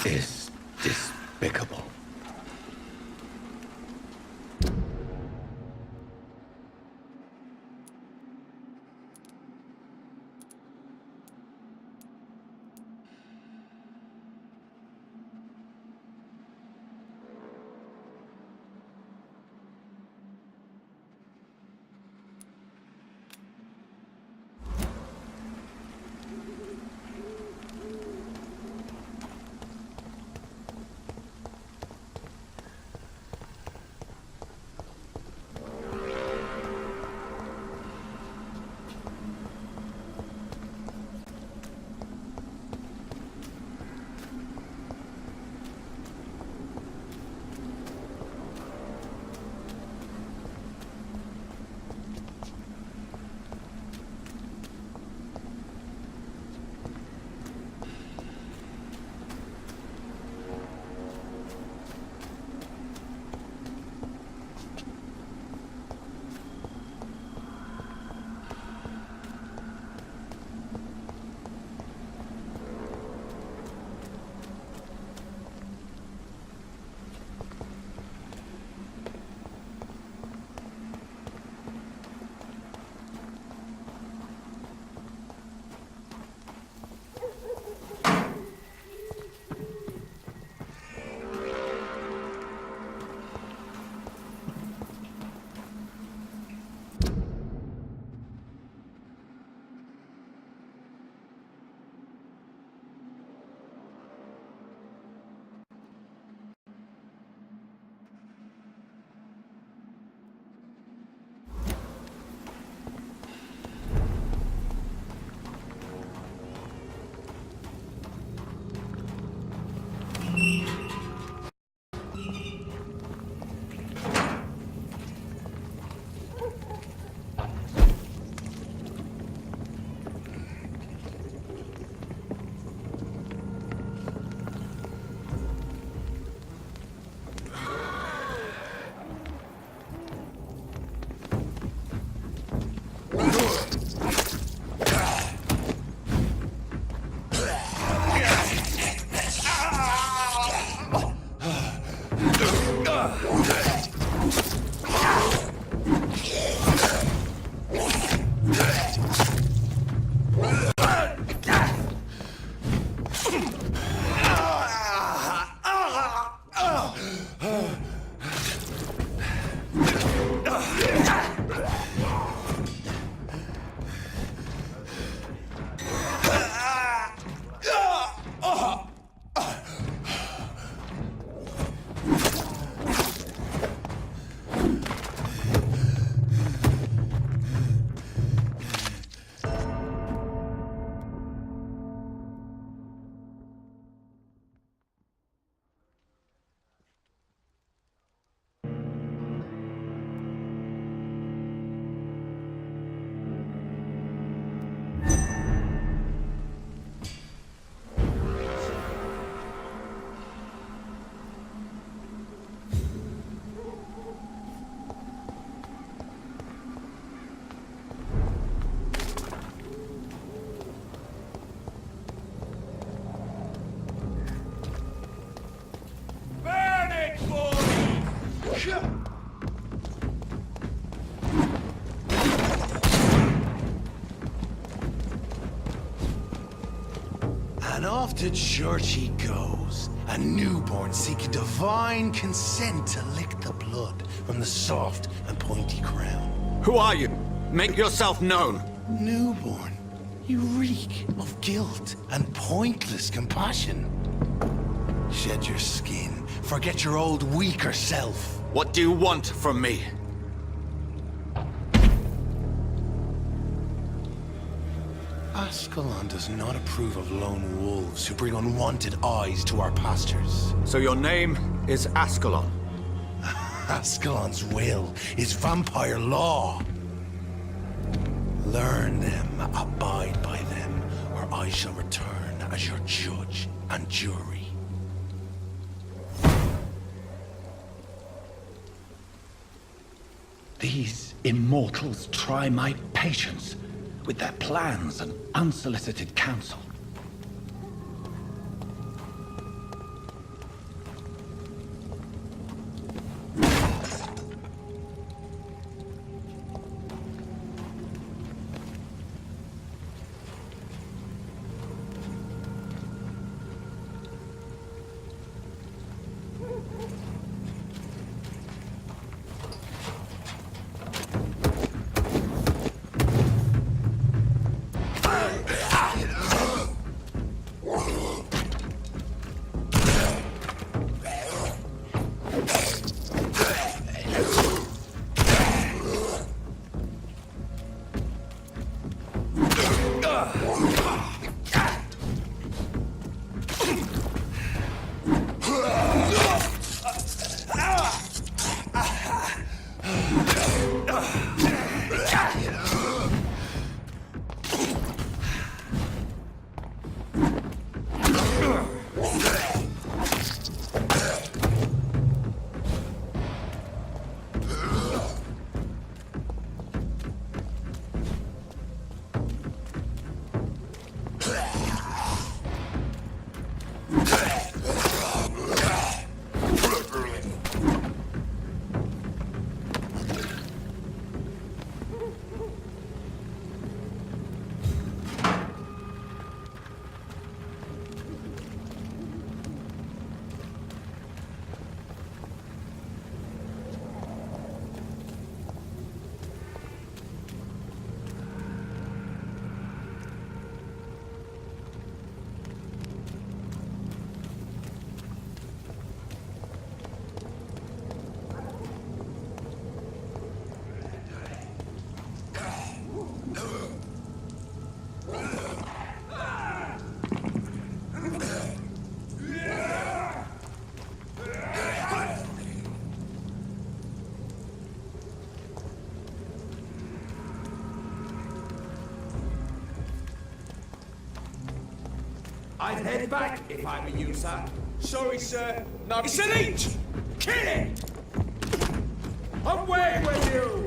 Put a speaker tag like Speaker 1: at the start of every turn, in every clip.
Speaker 1: is despicable.
Speaker 2: And off to church he goes, a newborn seeking divine consent to lick the blood from the soft and pointy crown.
Speaker 3: Who are you? Make yourself known.
Speaker 2: Newborn, you reek of guilt and pointless compassion. Shed your skin, forget your old weaker self.
Speaker 3: What do you want from me?
Speaker 2: Ascalon does not approve of lone wolves who bring unwanted eyes to our pastures.
Speaker 3: So your name is Ascalon?
Speaker 2: Ascalon's will is vampire law. Learn them, abide by them, or I shall return as your judge and jury.
Speaker 1: These immortals try my patience with their plans and unsolicited counsel.
Speaker 4: I'd head back if I were you, sir. Sorry, sir. No, it's an each! Kill it! Away with you!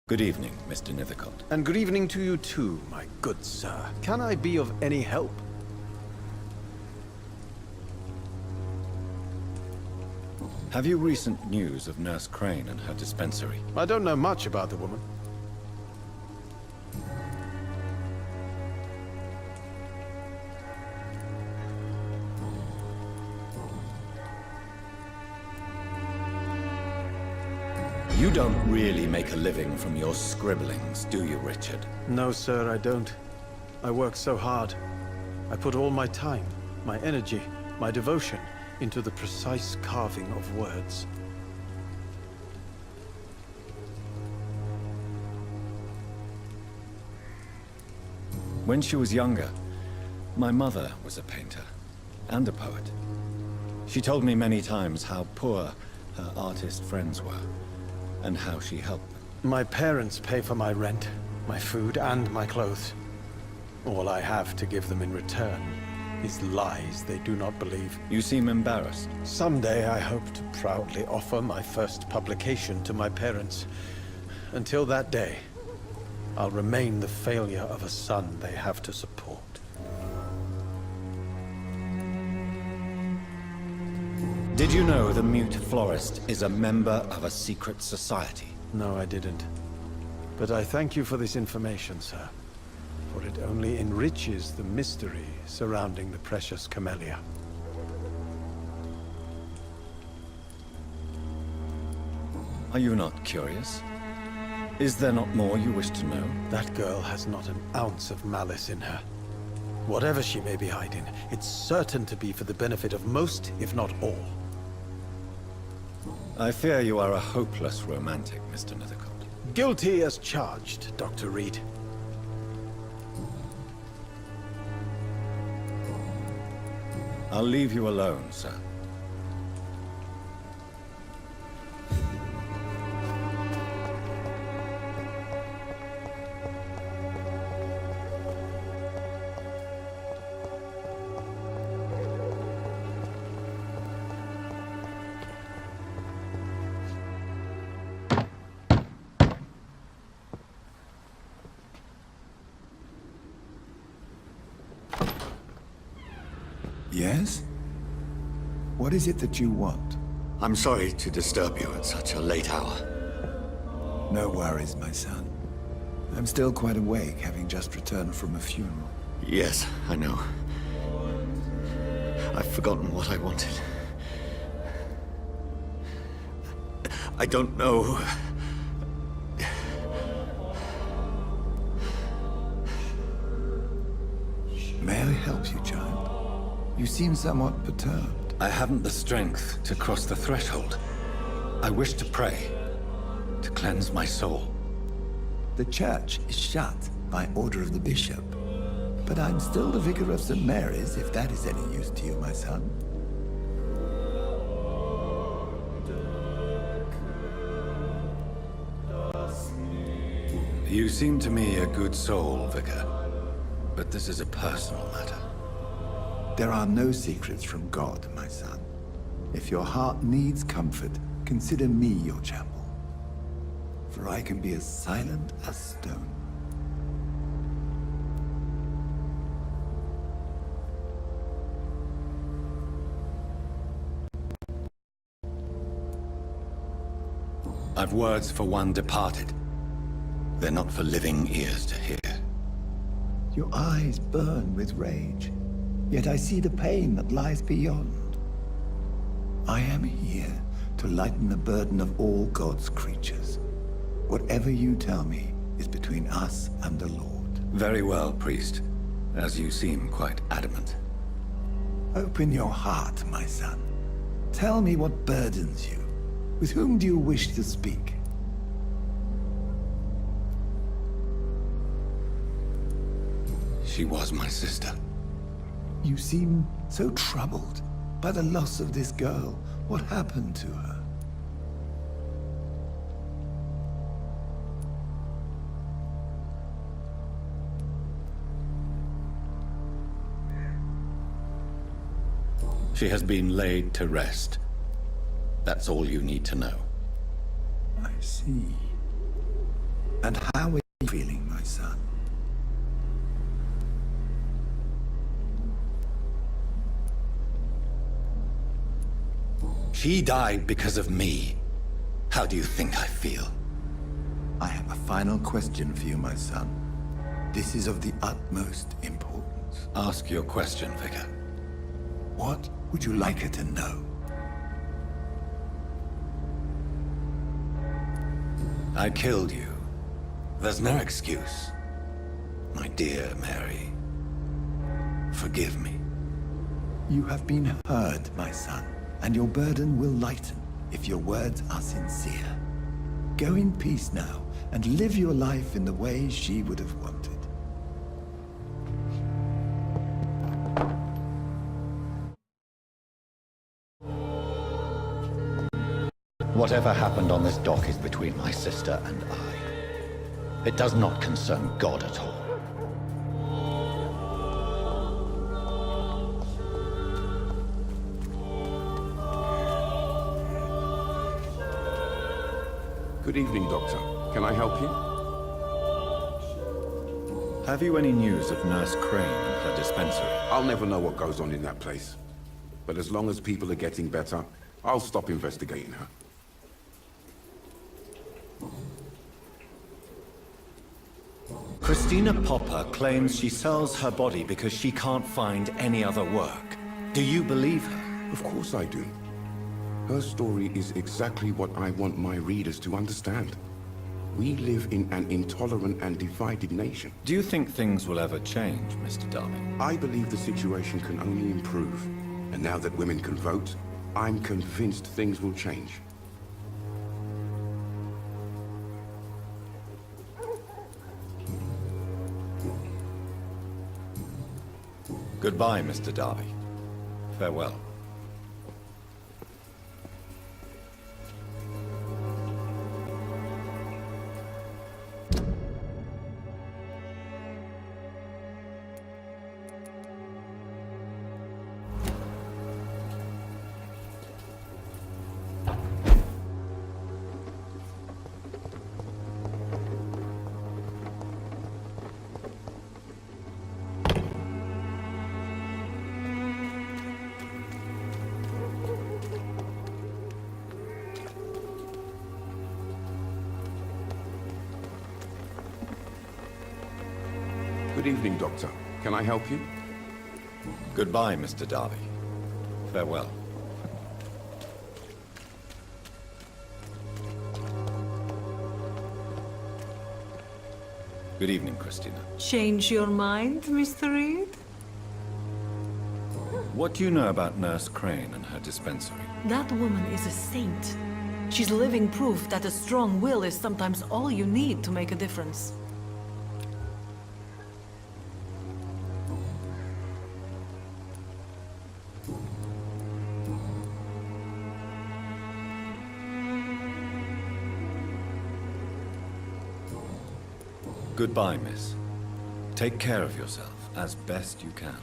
Speaker 1: Good evening, Mr. Nithicott.
Speaker 5: And good evening to you too, my good sir. Can I be of any help?
Speaker 1: Have you recent news of Nurse Crane and her dispensary?
Speaker 5: I don't know much about the woman.
Speaker 1: You don't really make a living from your scribblings, do you, Richard?
Speaker 5: No, sir, I don't. I work so hard. I put all my time, my energy, my devotion into the precise carving of words.
Speaker 1: When she was younger, my mother was a painter and a poet. She told me many times how poor her artist friends were, and how she helped them.
Speaker 5: My parents pay for my rent, my food, and my clothes. All I have to give them in return is lies they do not believe.
Speaker 1: You seem embarrassed.
Speaker 5: Someday I hope to proudly offer my first publication to my parents. Until that day, I'll remain the failure of a son they have to support.
Speaker 1: Did you know the Mute Florist is a member of a secret society?
Speaker 5: No, I didn't. But I thank you for this information, sir. For it only enriches the mystery surrounding the precious camellia.
Speaker 1: Are you not curious? Is there not more you wish to know?
Speaker 5: That girl has not an ounce of malice in her. Whatever she may be hiding, it's certain to be for the benefit of most, if not all.
Speaker 1: I fear you are a hopeless romantic, Mr. Nithicott.
Speaker 5: Guilty as charged, Dr. Reed.
Speaker 1: I'll leave you alone, sir.
Speaker 6: Yes? What is it that you want?
Speaker 3: I'm sorry to disturb you at such a late hour.
Speaker 6: No worries, my son. I'm still quite awake, having just returned from a funeral.
Speaker 3: Yes, I know. I've forgotten what I wanted. I don't know.
Speaker 6: May I help you, child? You seem somewhat perturbed.
Speaker 1: I haven't the strength to cross the threshold. I wish to pray, to cleanse my soul.
Speaker 6: The church is shut by order of the bishop. But I'm still the vicar of St. Mary's, if that is any use to you, my son.
Speaker 1: You seem to me a good soul, Vicar. But this is a personal matter.
Speaker 6: There are no secrets from God, my son. If your heart needs comfort, consider me your chapel. for I can be as silent as stone.
Speaker 1: I've words for one departed. They're not for living ears to hear.
Speaker 6: Your eyes burn with rage, yet I see the pain that lies beyond. I am here to lighten the burden of all God's creatures. Whatever you tell me is between us and the Lord.
Speaker 1: Very well, priest. As you seem quite adamant.
Speaker 6: Open your heart, my son. Tell me what burdens you. With whom do you wish to speak?
Speaker 1: She was my sister.
Speaker 6: You seem so troubled by the loss of this girl. What happened to her?
Speaker 1: She has been laid to rest. That's all you need to know.
Speaker 6: I see. And how are you feeling, my son?
Speaker 1: She died because of me. How do you think I feel?
Speaker 6: I have a final question for you, my son. This is of the utmost importance.
Speaker 1: Ask your question, Vicar.
Speaker 6: What would you like her to know?
Speaker 1: I killed you. There's no excuse. My dear Mary, forgive me.
Speaker 6: You have been heard, my son, and your burden will lighten if your words are sincere. Go in peace now, and live your life in the way she would have wanted.
Speaker 1: Whatever happened on this dock is between my sister and I. It does not concern God at all.
Speaker 7: Good evening, Doctor. Can I help you?
Speaker 1: Have you any news of Nurse Crane and her dispensary?
Speaker 7: I'll never know what goes on in that place. But as long as people are getting better, I'll stop investigating her.
Speaker 1: Christina Popper claims she sells her body because she can't find any other work. Do you believe her?
Speaker 7: Of course I do. Her story is exactly what I want my readers to understand. We live in an intolerant and divided nation.
Speaker 1: Do you think things will ever change, Mr. Darby?
Speaker 7: I believe the situation can only improve. And now that women can vote, I'm convinced things will change.
Speaker 1: Goodbye, Mr. Darby. Farewell.
Speaker 7: Good evening, Doctor. Can I help you?
Speaker 1: Goodbye, Mr. Darby. Farewell. Good evening, Christina.
Speaker 8: Change your mind, Mr. Reed?
Speaker 1: What do you know about Nurse Crane and her dispensary?
Speaker 8: That woman is a saint. She's living proof that a strong will is sometimes all you need to make a difference.
Speaker 1: Goodbye, miss. Take care of yourself as best you can.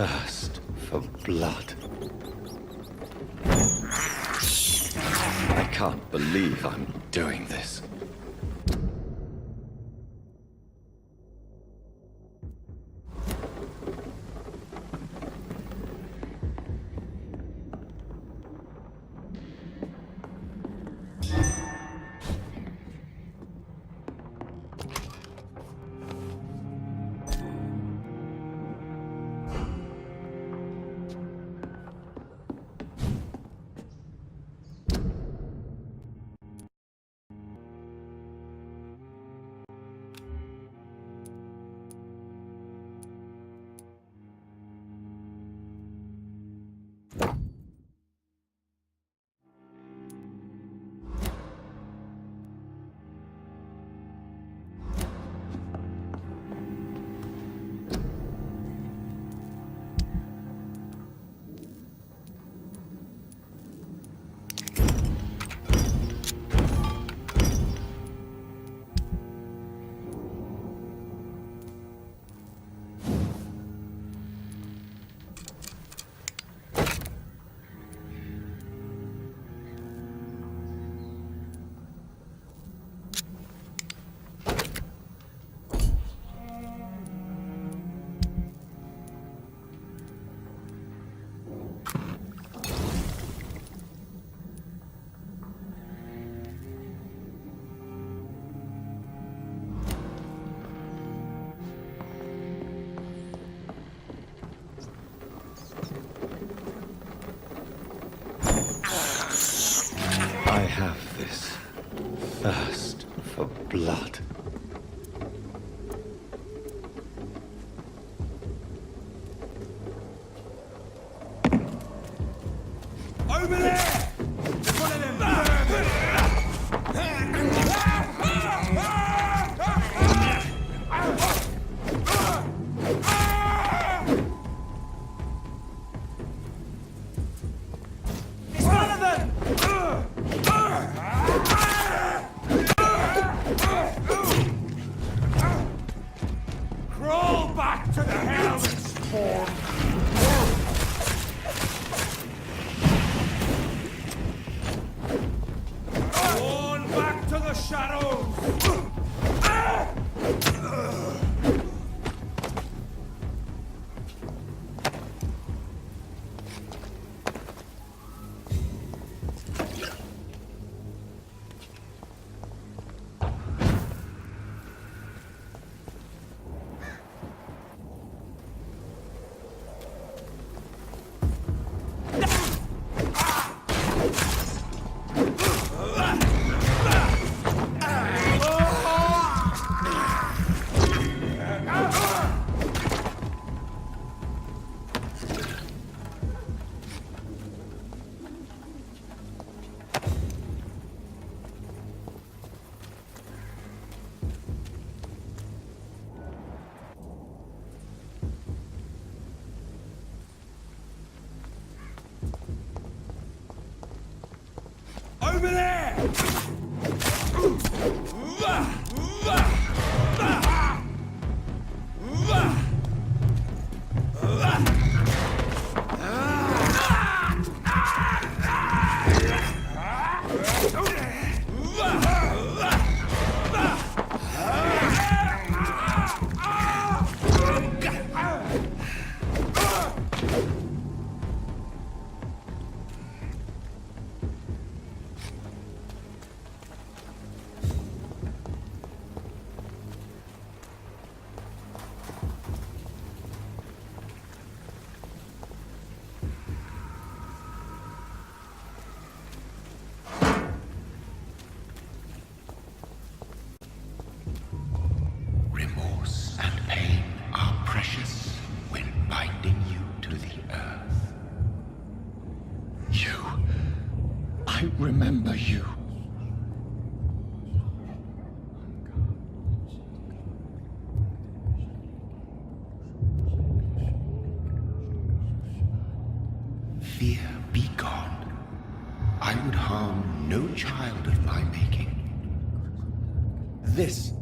Speaker 1: thirst for blood. I can't believe I'm doing this. I have this thirst for blood.
Speaker 4: Over there! It's one of them It's one of them! Crawl back to the hell that spawned! On back to the shadows! Over there!
Speaker 2: Remorse and pain are precious when binding you to the earth.
Speaker 1: You. I remember you.
Speaker 2: Fear be gone. I would harm no child of my making.
Speaker 1: This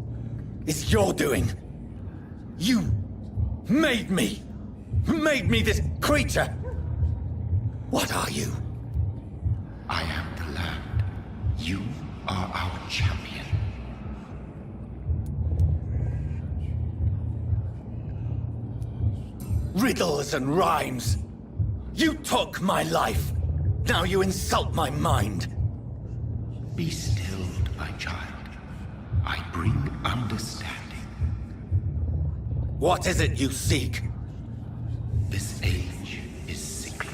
Speaker 1: is your doing. You made me. made me this creature? What are you?
Speaker 7: I am the land. You are our champion.
Speaker 1: Riddles and rhymes. You took my life. Now you insult my mind.
Speaker 7: Be stilled, my child. I bring understanding.
Speaker 1: What is it you seek?
Speaker 7: This age is sickly.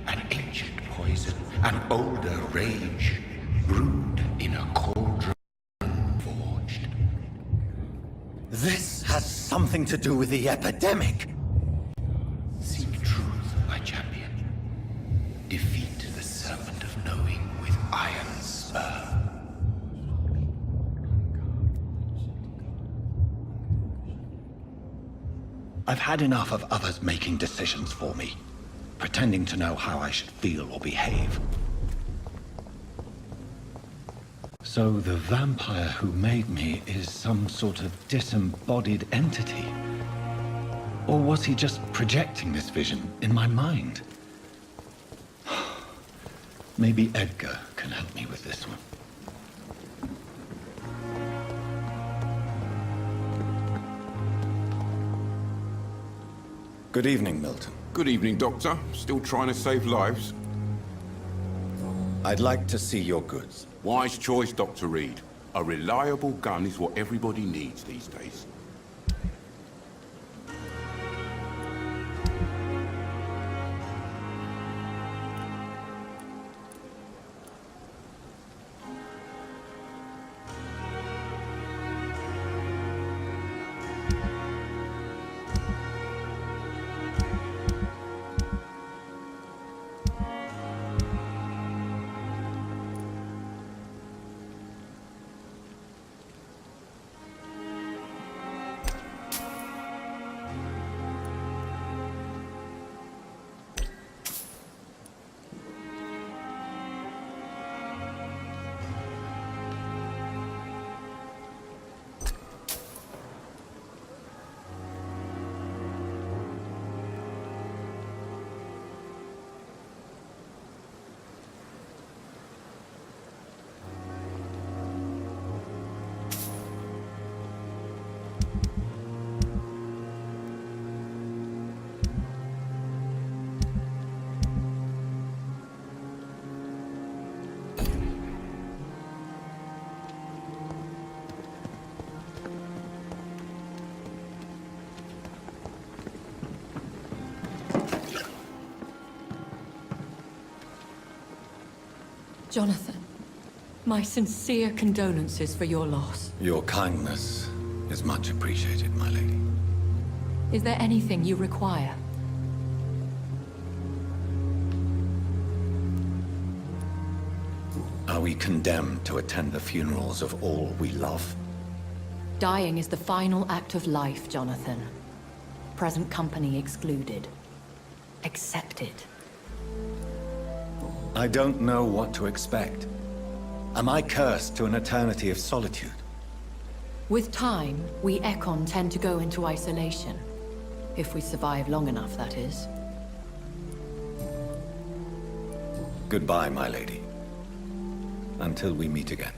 Speaker 7: An ancient poison, an older rage, brewed in a cauldron forged.
Speaker 1: This has something to do with the epidemic.
Speaker 7: Seek truth, my champion. Defeat the serpent of knowing with iron spur.
Speaker 1: I've had enough of others making decisions for me, pretending to know how I should feel or behave. So the vampire who made me is some sort of disembodied entity? Or was he just projecting this vision in my mind? Maybe Edgar can help me with this one. Good evening, Milton.
Speaker 9: Good evening, Doctor. Still trying to save lives?
Speaker 1: I'd like to see your goods.
Speaker 9: Wise choice, Dr. Reed. A reliable gun is what everybody needs these days.
Speaker 8: Jonathan, my sincere condolences for your loss.
Speaker 1: Your kindness is much appreciated, my lady.
Speaker 8: Is there anything you require?
Speaker 1: Are we condemned to attend the funerals of all we love?
Speaker 8: Dying is the final act of life, Jonathan. Present company excluded. Accept it.
Speaker 1: I don't know what to expect. Am I cursed to an eternity of solitude?
Speaker 8: With time, we Ekon tend to go into isolation. If we survive long enough, that is.
Speaker 1: Goodbye, my lady. Until we meet again.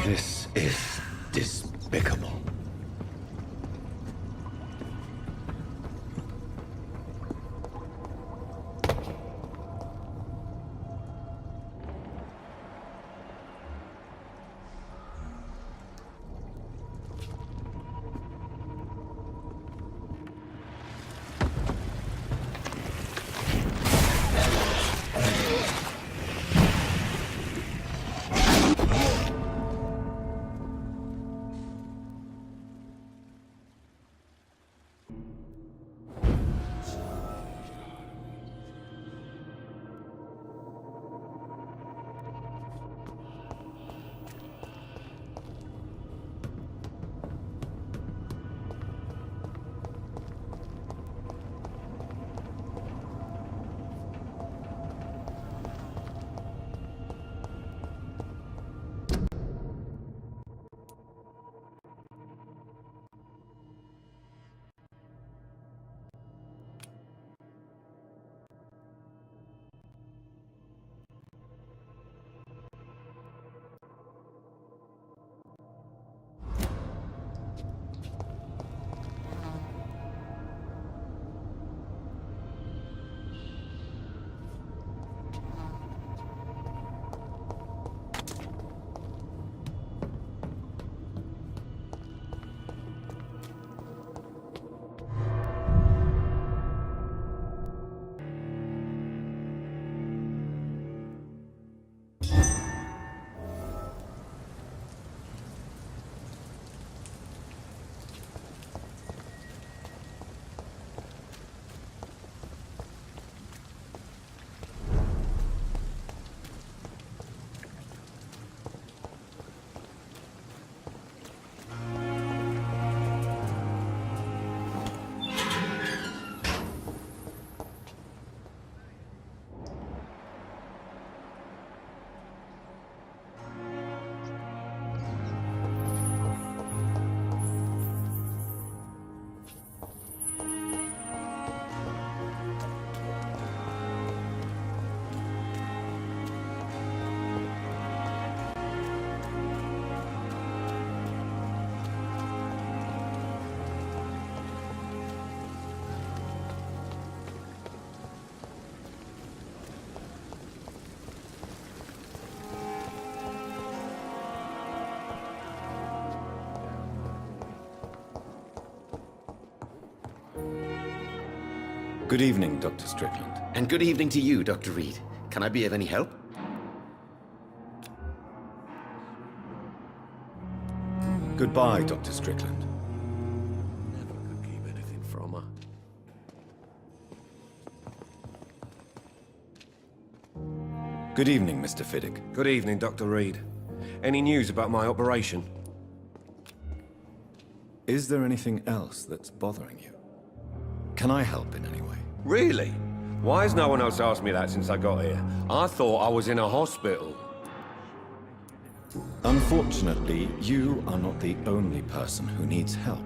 Speaker 6: This is despicable.
Speaker 1: Good evening, Dr. Strickland.
Speaker 3: And good evening to you, Dr. Reed. Can I be of any help?
Speaker 1: Goodbye, Dr. Strickland.
Speaker 10: Never could keep anything from her.
Speaker 1: Good evening, Mr. Fiddick.
Speaker 10: Good evening, Dr. Reed. Any news about my operation?
Speaker 1: Is there anything else that's bothering you? Can I help in any way?
Speaker 10: Really? Why has no one else asked me that since I got here? I thought I was in a hospital.
Speaker 1: Unfortunately, you are not the only person who needs help.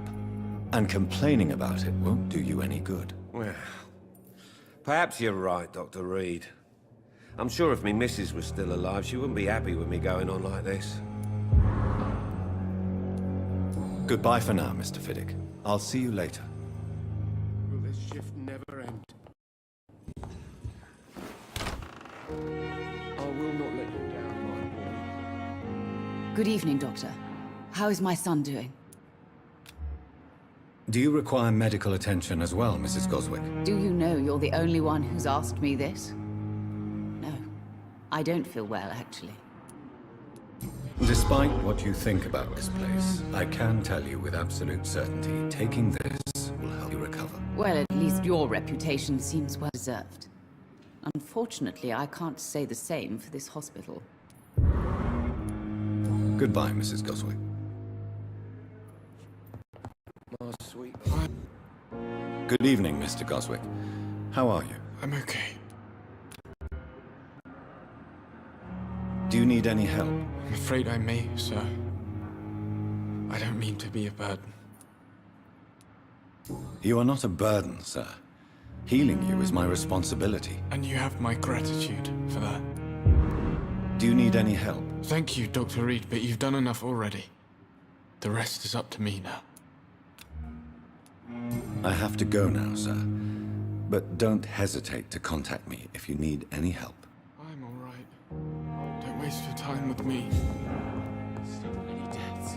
Speaker 1: And complaining about it won't do you any good.
Speaker 10: Well, perhaps you're right, Dr. Reed. I'm sure if me missus was still alive, she wouldn't be happy with me going on like this.
Speaker 1: Goodbye for now, Mr. Fiddick. I'll see you later.
Speaker 9: Will this shift never end?
Speaker 10: I will not let you down, my boy.
Speaker 8: Good evening, Doctor. How is my son doing?
Speaker 1: Do you require medical attention as well, Mrs. Goswick?
Speaker 8: Do you know you're the only one who's asked me this? No. I don't feel well, actually.
Speaker 1: Despite what you think about this place, I can tell you with absolute certainty, taking this will help you recover.
Speaker 8: Well, at least your reputation seems well deserved. Unfortunately, I can't say the same for this hospital.
Speaker 1: Goodbye, Mrs. Goswick.
Speaker 10: My sweet...
Speaker 1: Good evening, Mr. Goswick. How are you?
Speaker 11: I'm okay.
Speaker 1: Do you need any help?
Speaker 11: I'm afraid I may, sir. I don't mean to be a burden.
Speaker 1: You are not a burden, sir. Healing you is my responsibility.
Speaker 11: And you have my gratitude for that.
Speaker 1: Do you need any help?
Speaker 11: Thank you, Dr. Reed, but you've done enough already. The rest is up to me now.
Speaker 1: I have to go now, sir. But don't hesitate to contact me if you need any help.
Speaker 11: I'm all right. Don't waste your time with me.
Speaker 10: So many deaths.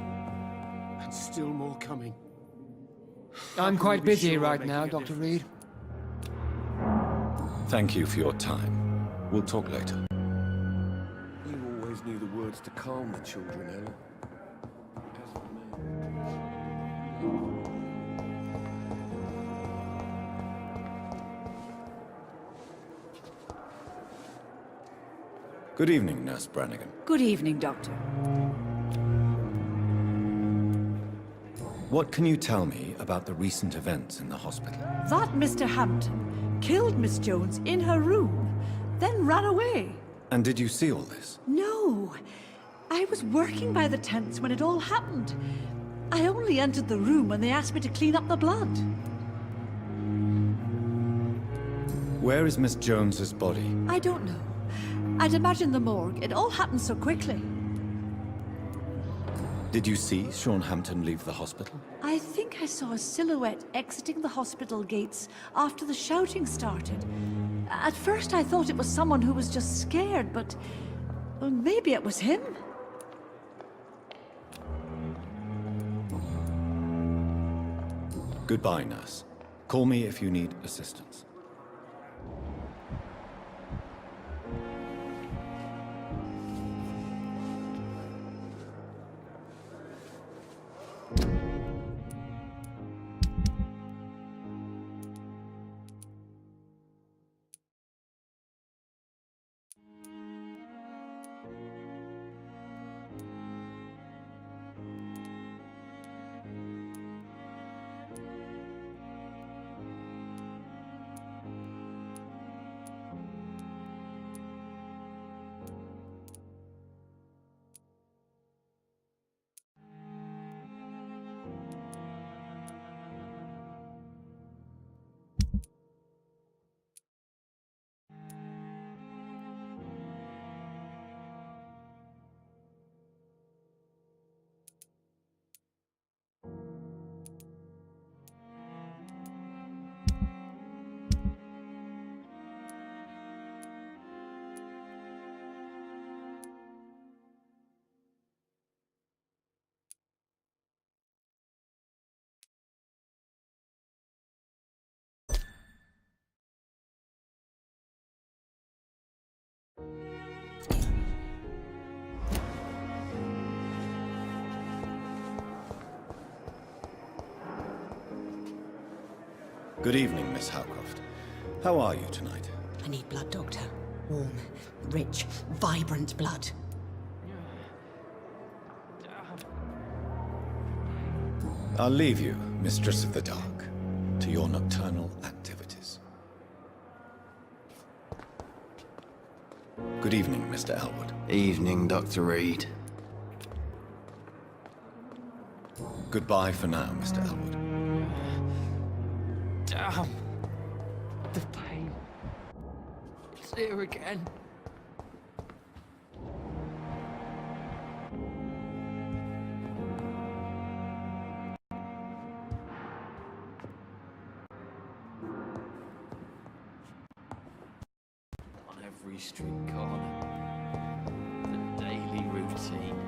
Speaker 10: And still more coming.
Speaker 12: I'm quite busy right now, Dr. Reed.
Speaker 1: Thank you for your time. We'll talk later.
Speaker 10: You always knew the words to calm the children, Ellen. As for me...
Speaker 1: Good evening, Nurse Brannigan.
Speaker 13: Good evening, Doctor.
Speaker 1: What can you tell me about the recent events in the hospital?
Speaker 13: That Mr. Hampton killed Miss Jones in her room, then ran away.
Speaker 1: And did you see all this?
Speaker 13: No. I was working by the tents when it all happened. I only entered the room when they asked me to clean up the blood.
Speaker 1: Where is Miss Jones's body?
Speaker 13: I don't know. I'd imagine the morgue. It all happened so quickly.
Speaker 1: Did you see Sean Hampton leave the hospital?
Speaker 13: I think I saw a silhouette exiting the hospital gates after the shouting started. At first I thought it was someone who was just scared, but... well, maybe it was him.
Speaker 1: Goodbye, nurse. Call me if you need assistance. Good evening, Miss Howcroft. How are you tonight?
Speaker 14: I need blood, Doctor. Warm, rich, vibrant blood.
Speaker 1: I'll leave you, Mistress of the Dark, to your nocturnal activities. Good evening, Mr. Elwood.
Speaker 15: Evening, Dr. Reed.
Speaker 1: Goodbye for now, Mr. Elwood.
Speaker 12: Damn. The pain. It's here again. On every street corner. The daily routine.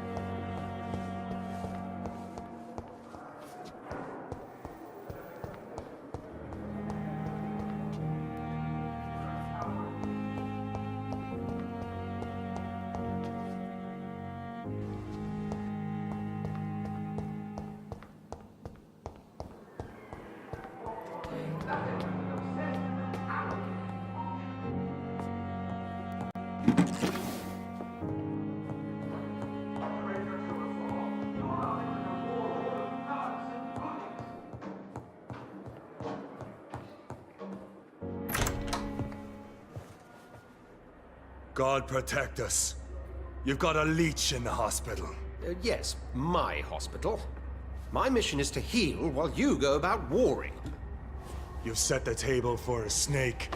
Speaker 2: God protect us. You've got a leech in the hospital.
Speaker 16: Yes, my hospital. My mission is to heal while you go about warring.
Speaker 2: You've set the table for a snake.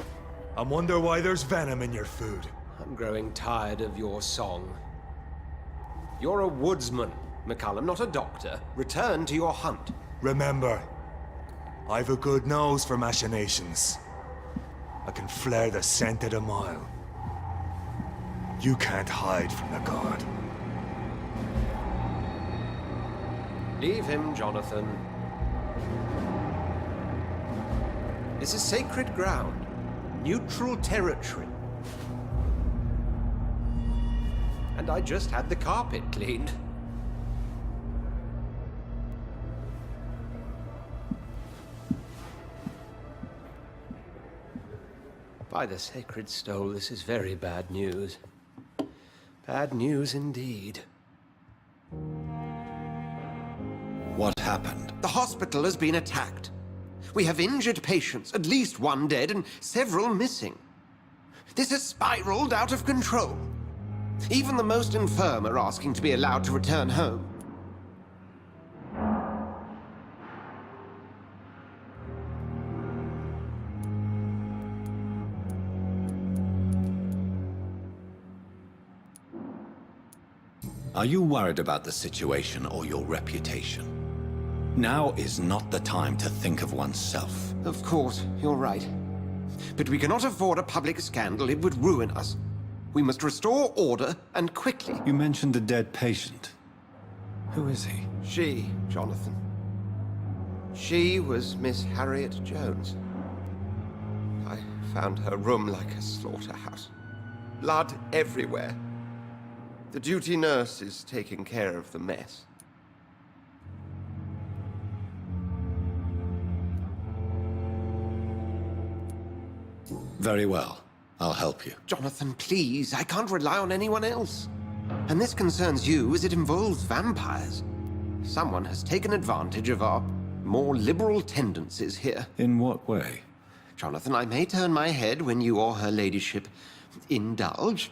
Speaker 2: I wonder why there's venom in your food.
Speaker 16: I'm growing tired of your song. You're a woodsman, McCullum, not a doctor. Return to your hunt.
Speaker 2: Remember, I've a good nose for machinations. I can flare the scent at a mile. You can't hide from the god.
Speaker 16: Leave him, Jonathan. This is sacred ground. Neutral territory. And I just had the carpet cleaned. By the sacred stole, this is very bad news. Bad news indeed.
Speaker 1: What happened?
Speaker 16: The hospital has been attacked. We have injured patients, at least one dead and several missing. This has spiraled out of control. Even the most infirm are asking to be allowed to return home.
Speaker 1: Are you worried about the situation or your reputation? Now is not the time to think of oneself.
Speaker 16: Of course, you're right. But we cannot afford a public scandal. It would ruin us. We must restore order, and quickly.
Speaker 1: You mentioned a dead patient. Who is he?
Speaker 16: She, Jonathan. She was Miss Harriet Jones. I found her room like a slaughterhouse. Blood everywhere. The duty nurse is taking care of the mess.
Speaker 1: Very well. I'll help you.
Speaker 16: Jonathan, please. I can't rely on anyone else. And this concerns you as it involves vampires. Someone has taken advantage of our more liberal tendencies here.
Speaker 1: In what way?
Speaker 16: Jonathan, I may turn my head when you or her ladyship indulge,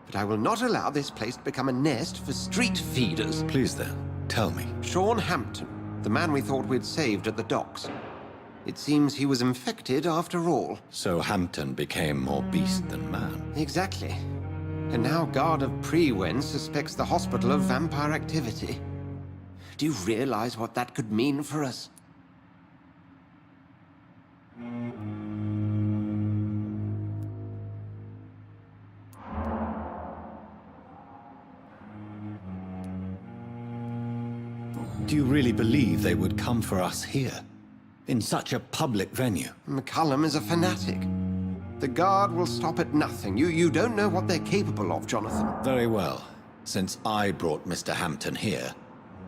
Speaker 16: but I will not allow this place to become a nest for street feeders.
Speaker 1: Please then, tell me.
Speaker 16: Sean Hampton, the man we thought we'd saved at the docks. It seems he was infected after all.
Speaker 1: So Hampton became more beast than man.
Speaker 16: Exactly. And now Guard of Prewen suspects the hospital of vampire activity. Do you realize what that could mean for us?
Speaker 1: Do you really believe they would come for us here? In such a public venue?
Speaker 16: McCullum is a fanatic. The Guard will stop at nothing. You don't know what they're capable of, Jonathan.
Speaker 1: Very well. Since I brought Mr. Hampton here,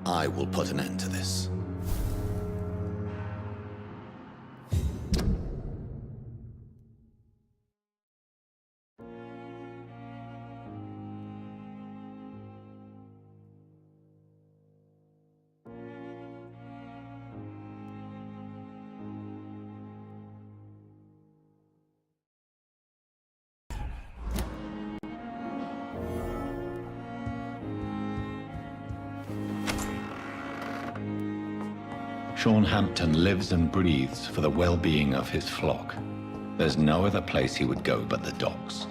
Speaker 1: I will put an end to this. Sean Hampton lives and breathes for the well-being of his flock. There's no other place he would go but the docks.